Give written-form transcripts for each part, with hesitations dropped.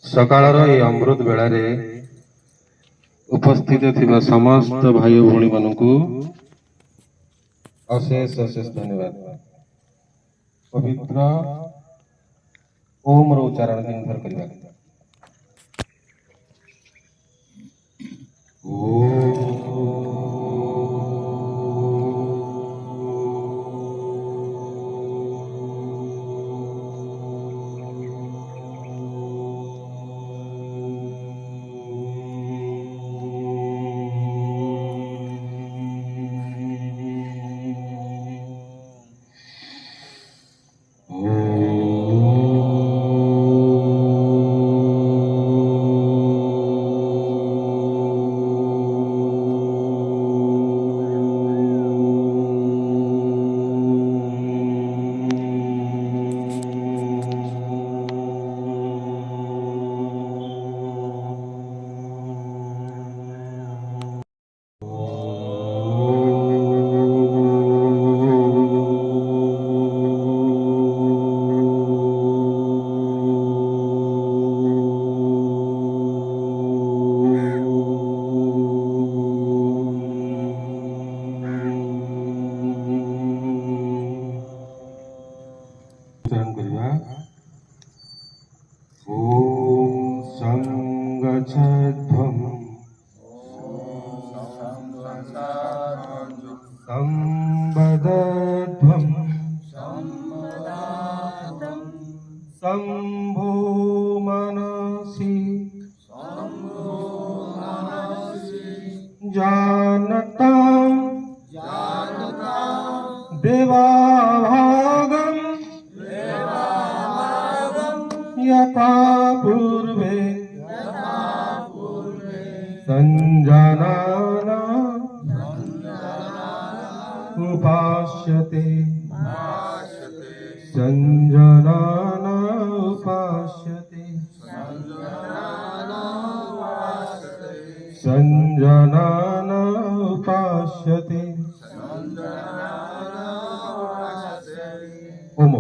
सकाळर ए अमृत बेलारे उपस्थित थिबा समस्त भाई भौणी मानकु अशेष अशेष धन्यवाद। पवित्र ओम रो उच्चारण तीन थर करबा। शंभो मनसि जानता देवाभागं यथा पूर्वे संजानाना उपास्यते संजनाना उपास्यते संजनाना उपास्यते। ओम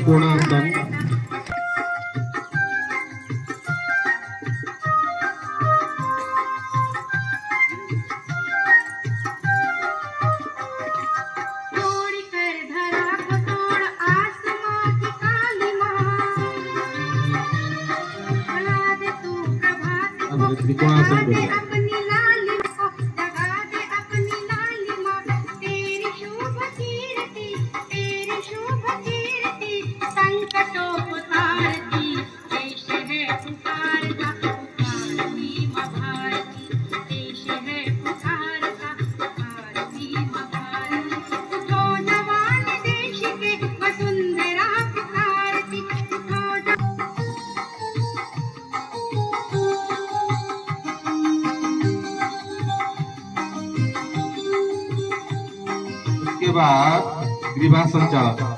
कोणार्दन त्रिकोणासन बोलो। अपनी लालिमा जगा दे अपनी लालिमा तेरी शुभ कीर्ति संकटों को तारती देश है पुकारता पुकारती माँ भारती देश है पुकारता पुकारती माँ भारती उठो जवान देश के वसुंधरा पुकारती उठो उसके बाद ग्रीवा संचालन।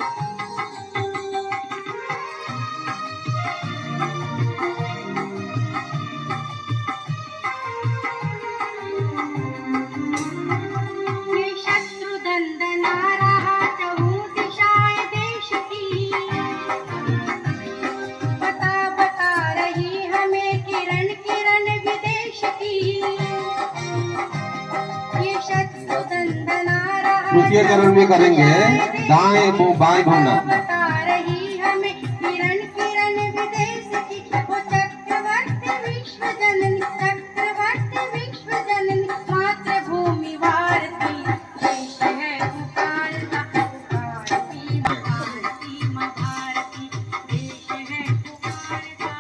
शत्रु दंदना रहा चहु दिशाएं देश की बता रही हमें किरण किरण विदेश की ये शत्रु दंदना रहा तृतीय चरण में करेंगे दाएं बाएं घूमना। बता रही हमें किरण किरण विदेश की वो चक्रवर्ती विश्व जननी मातृभूमि भारती देश है पुकारता पुकारती माँ भारती देश है पुकारता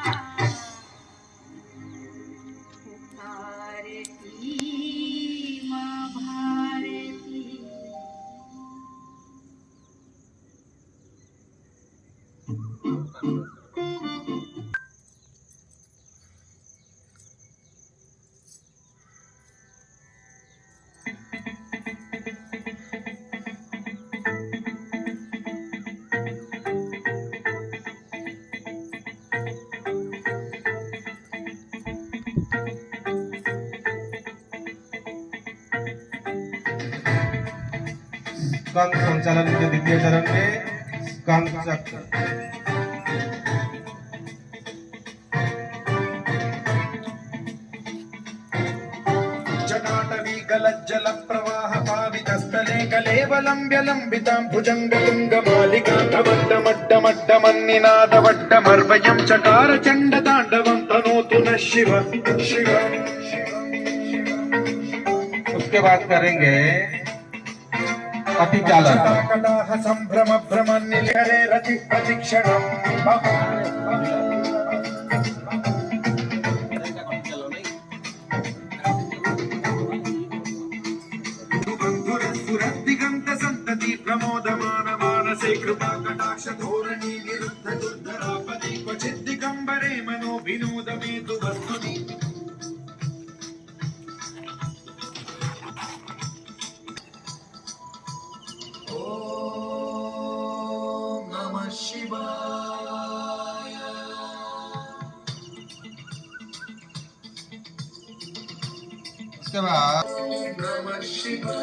पुकारती माँ भारती। स्कंद संचालन के द्वितीय चरण में स्कंद चक्र। जटाटवी गलज्जल प्रवाह पावितस्थले कलेवलम्ब्य लम्बितां भुजङ्गतुङ्गमालिकां धवड्डमड्डमड्डमन्निनादवड्डमर्वयं चकार चण्डताण्डवं तनोतु नः शिव शिव। उसके बाद करेंगे अतिचालन। कटाह संभ्रम भ्रमन्निलहरे रति प्रतिक्षणम् दिगंत संतति प्रमोदमान मानसे कृपा कटाक्ष धोरणी निरुद्ध दुर्धरापदि क्वचित् दिगंबरे मनो विनोद मेतु वस्तुनि। ओम नमः शिवाय। उसके बाद नमः शिवाय।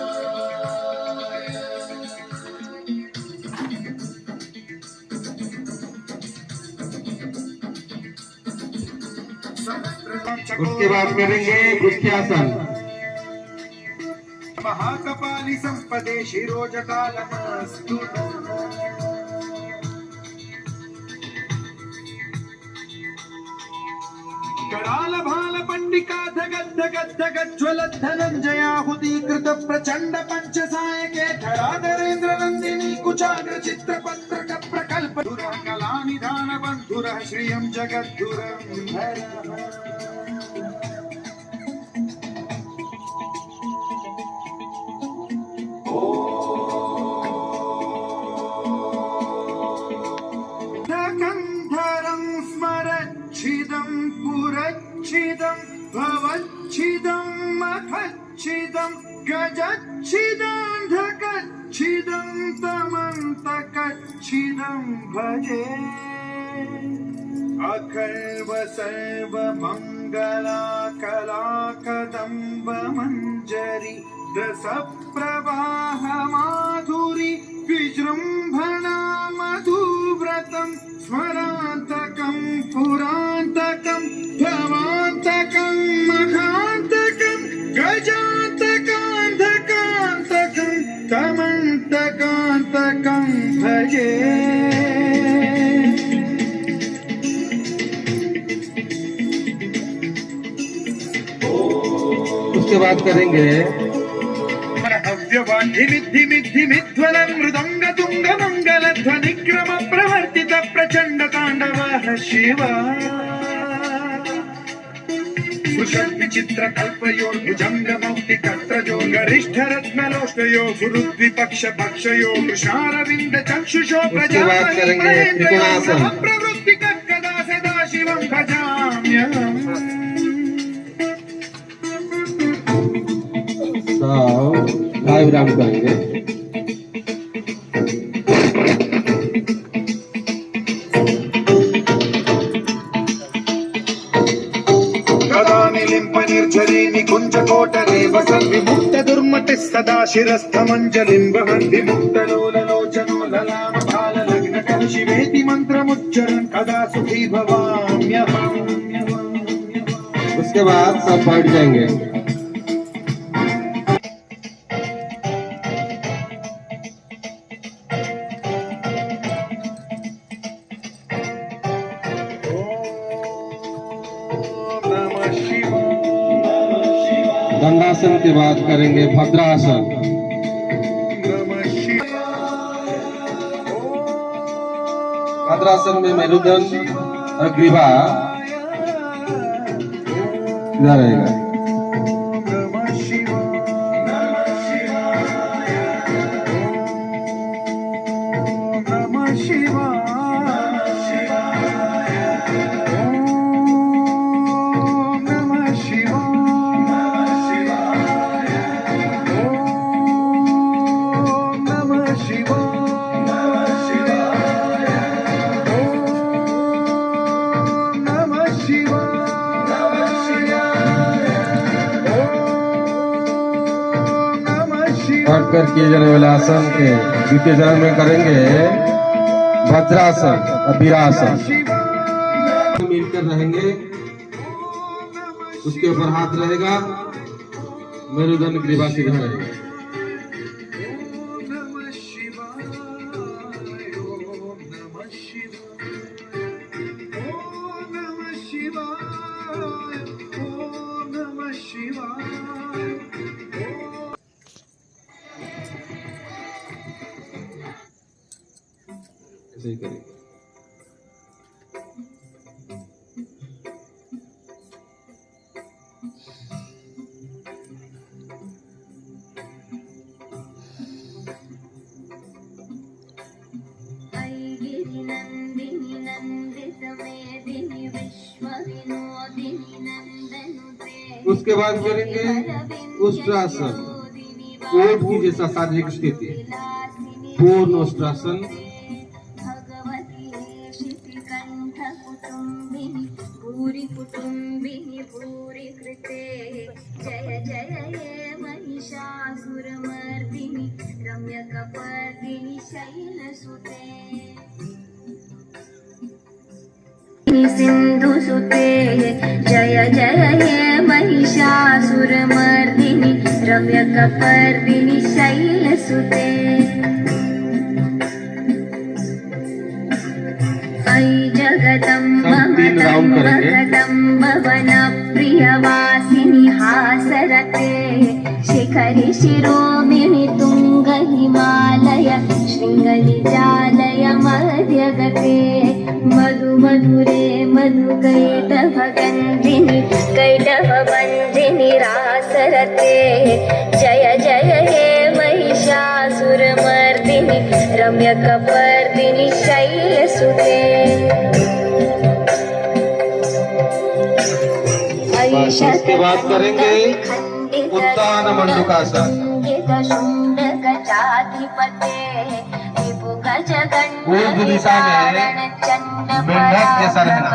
उसके बाद करेंगे गुख्यासन। महाकपाली संपदे शिरोजटालमस्तु। कडाल भाल पंडिका धगद् धगद् धगद् ज्वलद् धनञ्जयाहुतीकृत प्रचंड पंचसायके धराधरेन्द्र नंदिनी कुचाग्र चित्रपत्रक प्रकल्प कलानिधान बन्धुरः श्रियं जगद्गुरं गन्धरं स्मरच्छिदं पुरच्छिदं भवच्छिदं मखच्छिदं गजच्छिदान्धकच्छिदं तमन्तकच्छिदं भजे। अकल्व सर्व मंगला कला कदम्ब मंजरी रस प्रवाह माधुरी विजृंभणा मधुव्रतं स्मरान्तकं पुरान्तकं भवान्तकं मखान्तकं गजान्तकान्धकान्तकं तमन्तकान्तकं भजे। उसके बाद करेंगे हव्यवाहिमिद्धिमिद्धिमिध्वलं मृदंग तुंग मंगल ध्वनि क्रम प्रवर्तित प्रचंड तांडव शिवा विचित्र कल्पयो भुजंग मौक्ति कत्रजो गरिष्ठ रत्नलोष्टयो गुरुद्विपक्ष पक्षयो कृष्णारविंद चक्षुषो त्रिकोणासन। प्रवृत्ति कदा सदा शिवं भजाम्यहम् काय विराम करेंगे। निर्झरी निकुंज कोटरे वसन् विमुक्त दुर्मति सदा शिरस्थमंजलिं वहन्ति मुक्तलोललोचनो ललाम भाल लग्न शिवेति मंत्रमुच्चरन् कदा सुखी भवाम्यहम्। उसके बाद सब बैठ जाएंगे। दंडासन के बाद करेंगे भद्रासन। भद्रासन में मेरुदंड और ग्रीवा इधर रहेगा। कर किए जाने वाले आसन के द्वितीय चरण में करेंगे वज्रासन और वीरासन। मिलकर रहेंगे, उसके ऊपर हाथ रहेगा, मेरुदंड ग्रीवा सीधा रहेगा। ऐसे ही करेंगे। उसके बाद करेंगे उष्ट्रासन, कोट की जैसा शारीरिक स्थिति, पूर्ण उष्ट्रासन। भूरि कुटुम्बिनि भूरि कृते जय जय हे महिषासुरमर्दिनि रम्यकपर्दिनि शैलसुते सिन्धुसुते जय जय हे महिषासुरमर्दिनि रम्यकपर्दिनि शैलसुते जगदम्ब जगदम्ब वन प्रियवासिनि हासरते शिखरि शिरोमिणि तुंग हिमालय शृंगनिजालय मध्यगते मधु मधुरे मधु कैटभगन्धिनि कैटभवन्धिनि रासरते जय जय हे महिषासुरमर्दिनि रम्यकपर्दिनि शैलसुते इसके बाद करेंगे उत्तान मंडूकासन। पूर्व दिशा में मेंढक जैसा रहना।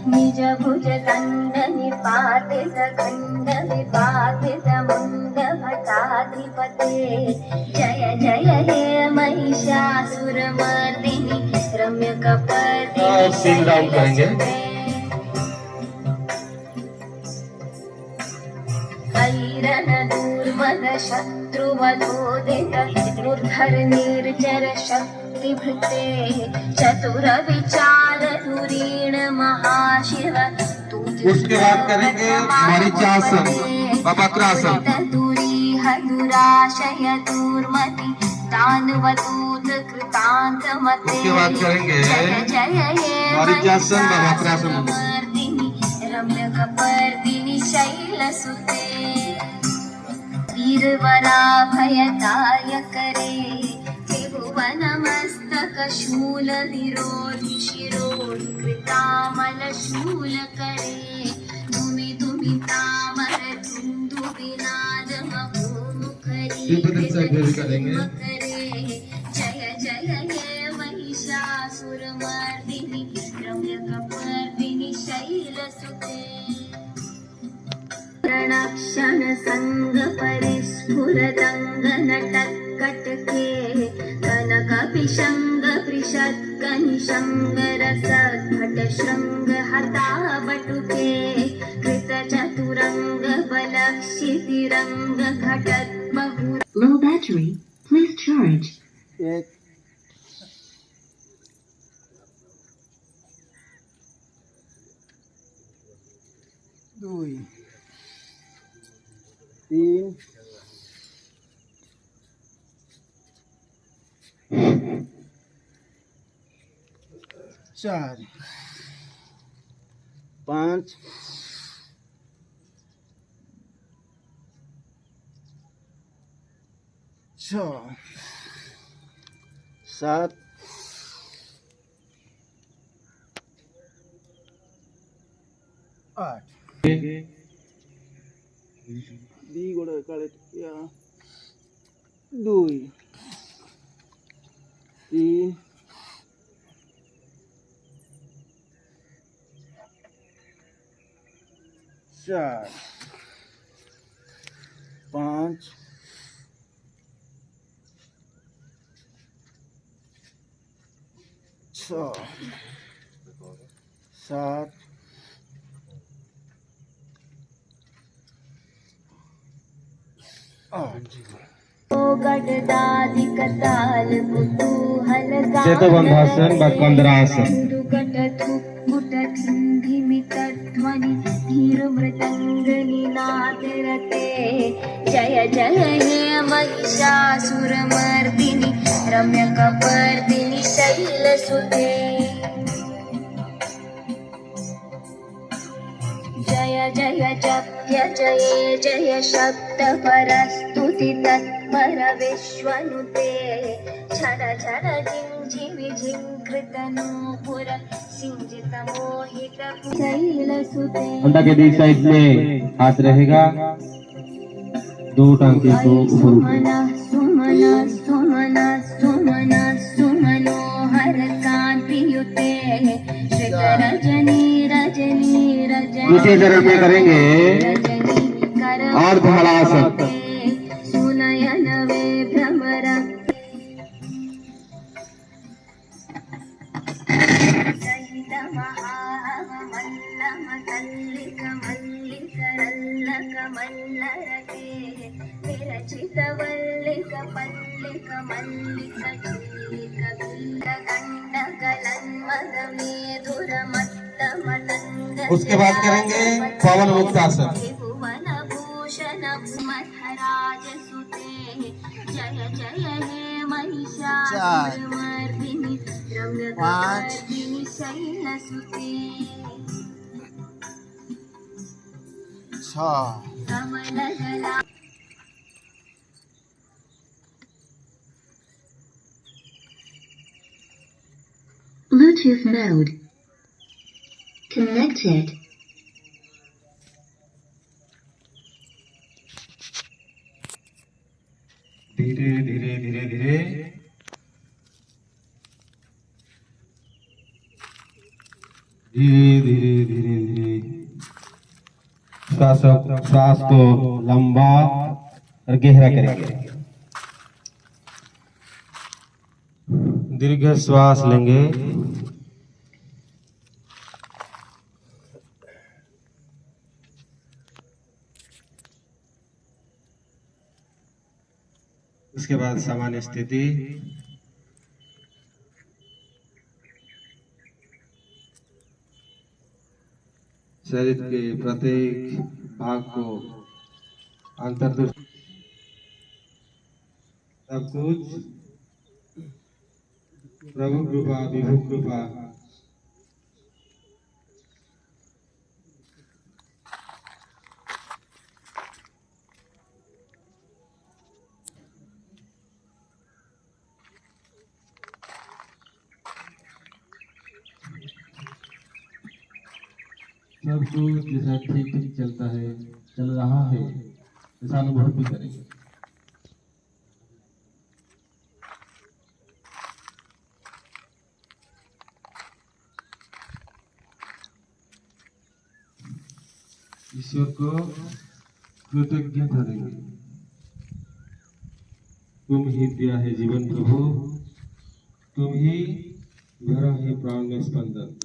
निज भुज दंड निपातित खंड विपातित मुंड भटाधिपते जय जय हे महिषासुरमर्दिनि रम्यकपर्दिनि सील डाउन करेंगे। ऐरन दूर्मद शत्रुवधोदित निर्धर निर्जर शक्तिभृते चतुर विचार धुरीण महाशिव तुझ उसके बाद करेंगे मरीचासन व वक्रासन। उसके बाद करेंगे मरीचासन व वक्रासन। रम्य कपर्दिनि शैलसुते वीरवरा भयदाय करे त्रिभुवन मस्तक शूल विरोधि शिरोधि कृतामल शूल करे धुमि धुमि तामर धुंधु विनाद महोमुखरी करेंगे। करे जय जय हे महिषासुर मर्दिनि रम्य कपर्दिनि शैलसुते क्षण संग परिस्फुरदंग नटकटके कनक पिशंग पृषत्क निशंग रस घट श्रृंग हता बटुके कृत चतुरंग बलक्षितिरंग घटत बहु। Low battery. Please charge. एक दुई तीन चार पाँच छः सात आठ दी गोड़ा काले दुई तीन चार पाँच छः सात गडदादिकताल कुतूहल चेतबंधासन व कंदरासन। ध्वनि धीर मृदंग निनादरते जय जय हे महिषासुर मर्दिनि रम्य कपर्दिनि शैलसुते जय जय जप्य जय जय शब्द परस्तुति तत्पर विश्वनुते क्षण क्षण जिंझि कृत नूपुर सिंजित मोहित शैलसुते। अंडा के बीच साइड में हाथ रहेगा, दो टांगे को ऊपर सुमन सुमन सुमन सुमन सुमनोहर कांतियुते श्रित रजनी रजनी रजनी। दूसरे चरण में करेंगे अर्धहलासन। सुनयन वे भ्रमर सहित महामल्लम तल्लिक मल्लिक रल्लक मल्लरके विरचित वल्लिक पल्लिक मल्लिक चिल्लिक बिल्ल गंड गलन्मद मेधुर मत्त मतंग। उसके बाद करेंगे पवन मुक्तासन। त्रिभुवन भूषण मधराज सुते जय जय हे महिषासुर मर्दिनि रम्य कपर्दिनि शैलसुते छः कमलदला Bluetooth mode. Connected. धीरे धीरे धीरे धीरे धीरे धीरे धीरे धीरे श्वास को लंबा और गहरा करेंगे। दीर्घ श्वास लेंगे। उसके बाद सामान्य स्थिति। शरीर के प्रत्येक भाग को अंतर्दृष्टि सब कुछ प्रभु कृपा विभु कृपा सब कुछ जैसा ठीक ठीक चलता है, चल रहा है, ऐसा अनुभव भी करेंगे। ईश्वर को कृतज्ञता देंगे। तुम ही दिया है जीवन प्रभु, तुम ही भरा है प्राण में स्पंदन।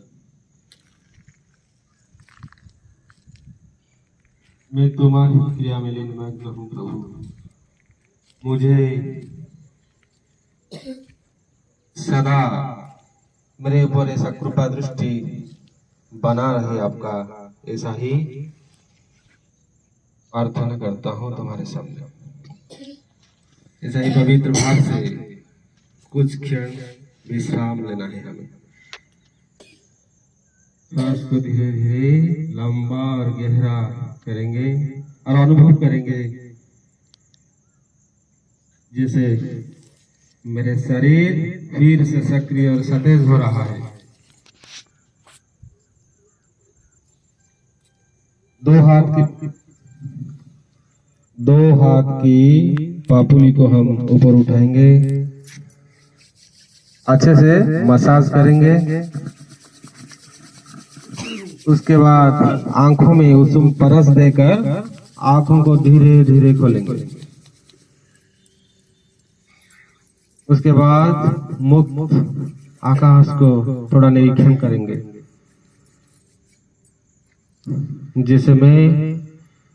मैं तुम्हारी क्रिया में लीनमग्न हूँ प्रभु, मुझे सदा मेरे ऊपर ऐसा कृपा दृष्टि बना रहे आपका, ऐसा ही प्रार्थना करता हूँ तुम्हारे सामने। ऐसा ही पवित्र भाव से कुछ क्षण विश्राम लेना है हमें। श्वास को धीरे धीरे लंबा और गहरा करेंगे और अनुभव करेंगे जैसे मेरे शरीर फिर से सक्रिय और सतेज हो रहा है। दो हाथ की पापुली को हम ऊपर उठाएंगे, अच्छे से मसाज करेंगे। उसके बाद आंखों में उष्ण परस देकर आंखों को धीरे धीरे खोलेंगे। उसके बाद मुक्त आकाश को थोड़ा निरीक्षण करेंगे, जिसे मैं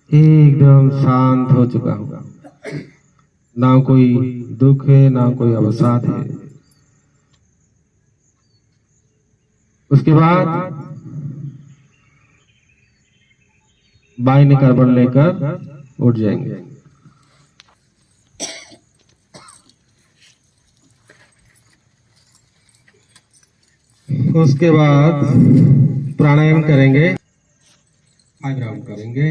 एकदम शांत हो चुका हूँ। ना कोई दुख है, ना कोई अवसाद है। उसके बाद बाईं करवट लेकर उठ जाएंगे। उसके बाद प्राणायाम करेंगे, 5 राउंड करेंगे।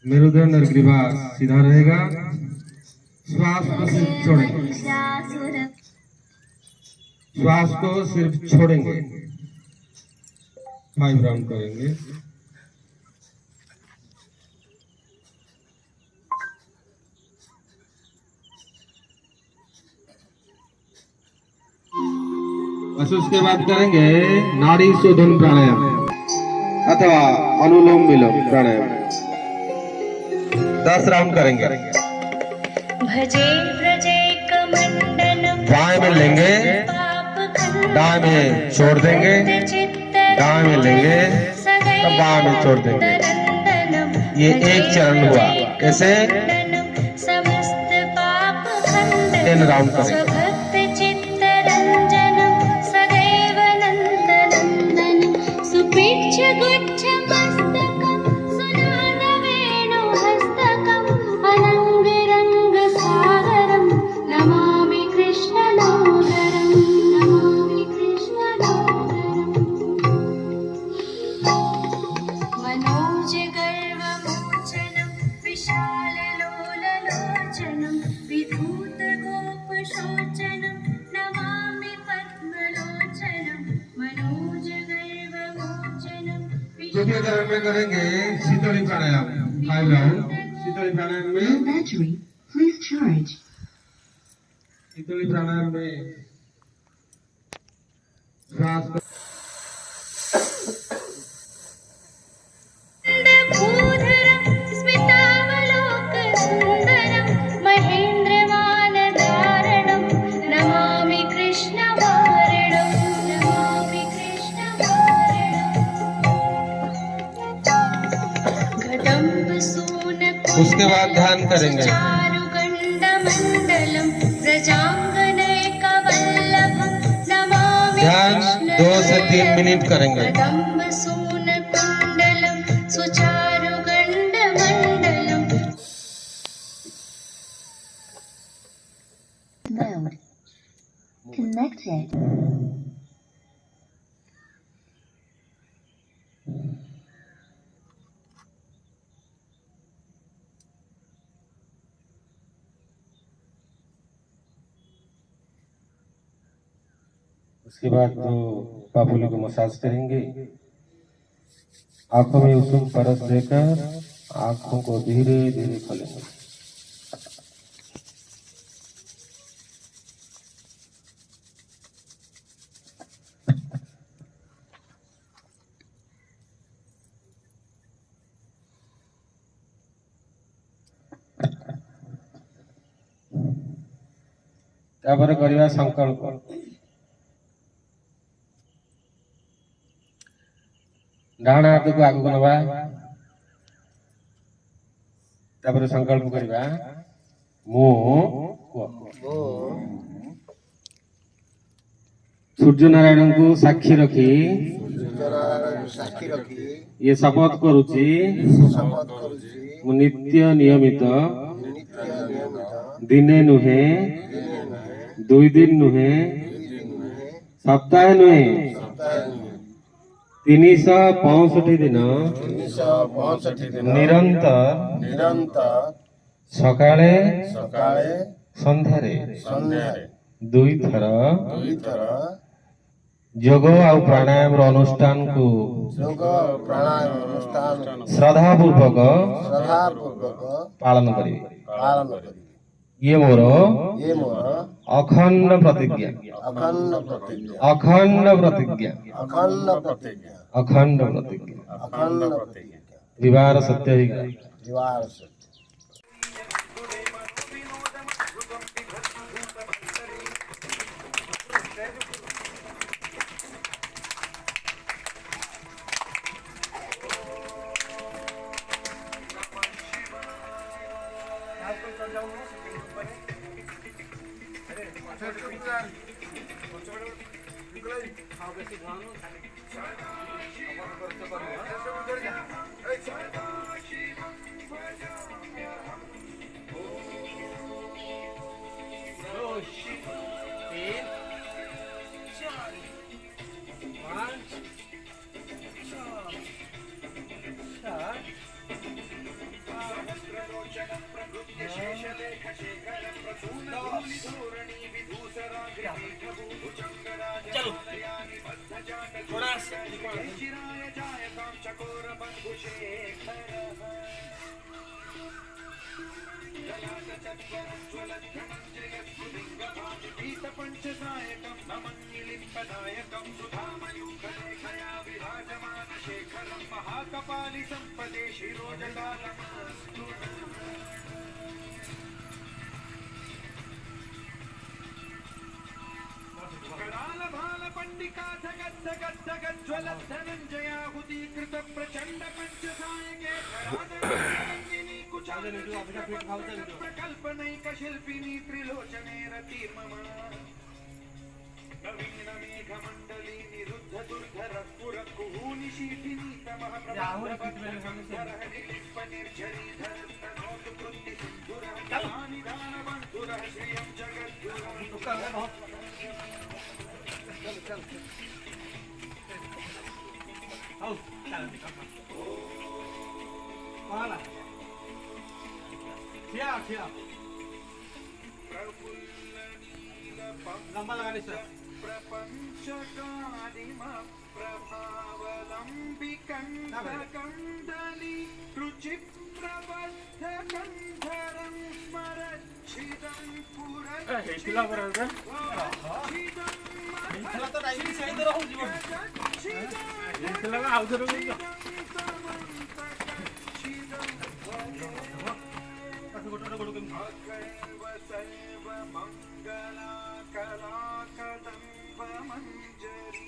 मेरुदंड और ग्रीवा सीधा रहेगा। श्वास को सिर्फ छोड़ेंगे, श्वास को सिर्फ छोड़ेंगे। 5 राउंड करेंगे। बस उसके बाद करेंगे नाड़ी शोधन प्राणायाम अथवा अनुलोम विलोम प्राणायाम। 10 राउंड करेंगे। भजे व्रजे कमंडलम बाएं में लेंगे, दाएं में छोड़ देंगे, दाएं में लेंगे, तब बाएं में छोड़ देंगे। ये एक चरण हुआ। कैसे? 10 राउंड करेंगे। चौथे चरण में करेंगे शीतली प्राणायाम। 5 राउंड शीतली प्राणायाम में। Low battery, please charge. शीतली प्राणायाम में श्वास को उसके बाद ध्यान करेंगे। ध्यान 2 से 3 मिनट करेंगे। कदम्ब सून कुंडलम सुचारु गंड मंडलम। Mode. Connected. उसके बाद तो पापुली को मसाज करेंगे। आंखों में उसूम परस देकर आंखों को धीरे धीरे खोलेंगे। तापर करिया संकल्प। डाण हाथ को आगु नवा। तापर संकल्प करिया मु सूर्य नारायण को साक्षी रखी ये शपथ करुची मु नित्य नियमित दिने नुहे 2 दिन नुहे सप्ताह नुहे 365 दिन निरंतर सकाळे संध्यारे 2 थर योग और प्राणायाम अनुष्ठान को श्रद्धा पूर्वक पालन करें। ये मोर अखंड प्रतिज्ञा विवाह सत्य ही महाकपाली संपदे शिरोजटालम कलाल भाल पंडिका धगत धगत धगत ज्वलत धनंजयाहुति कृत प्रचंड पंचसायके धराधरंगिनी कुचाल प्रकल्पनैक शिल्पिनी त्रिलोचने रतिर्मम नवीन मेघ मंडली निरुद्ध दुर्धर पुर कुहूनि शीठिनी तमः प्रभद्रभद्रहर निलिप्प निर्झरी धर तनोतु कृति सिंधुरः कलानि दानवन्तुरः श्रियं जगद्गुरुः प्रपंचकादिमप्रभावलम्बिकण्डकण्डली रुचिप्रबद्धकण्ठरं स्मरच्छिदं मंजरी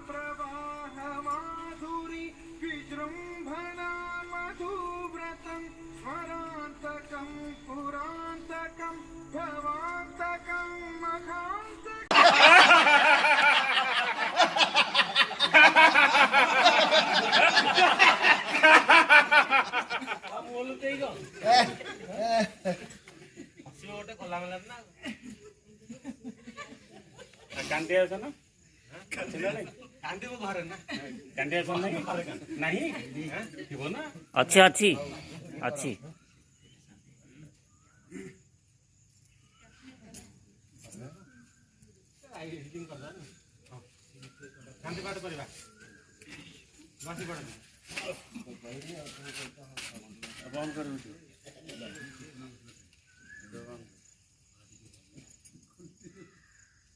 प्रवाह माधुरी विजृंभणा मधुव्रतं स्मरान्तकं पुरान्तकं भवान्तकं मखान्तकम् कांदे असं ना कांदे वो भार ना कांदे असं नहीं ठीक हो ना अच्छी अच्छी अच्छी कांदे पाठ परिवा बासी पड़ बंद कर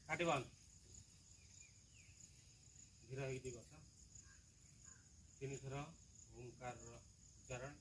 काटे बांध धीरा ही दी बसा तीन थर ओंकार उच्चारण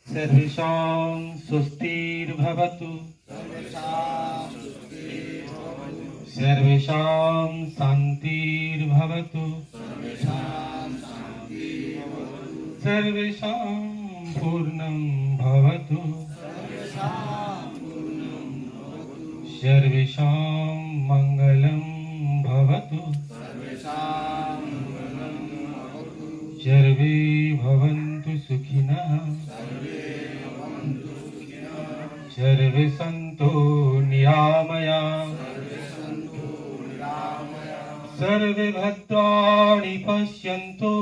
सर्वेषां स्वस्तिर्भवतु सर्वेषां शान्तिर्भवतु सर्वेषां पूर्णं भवतु सर्वेषां मङ्गलं भवतु सर्वे भवन्तु सुखिनः सर्वे सन्तु निरामयाः सर्वे भद्राणि पश्यन्तु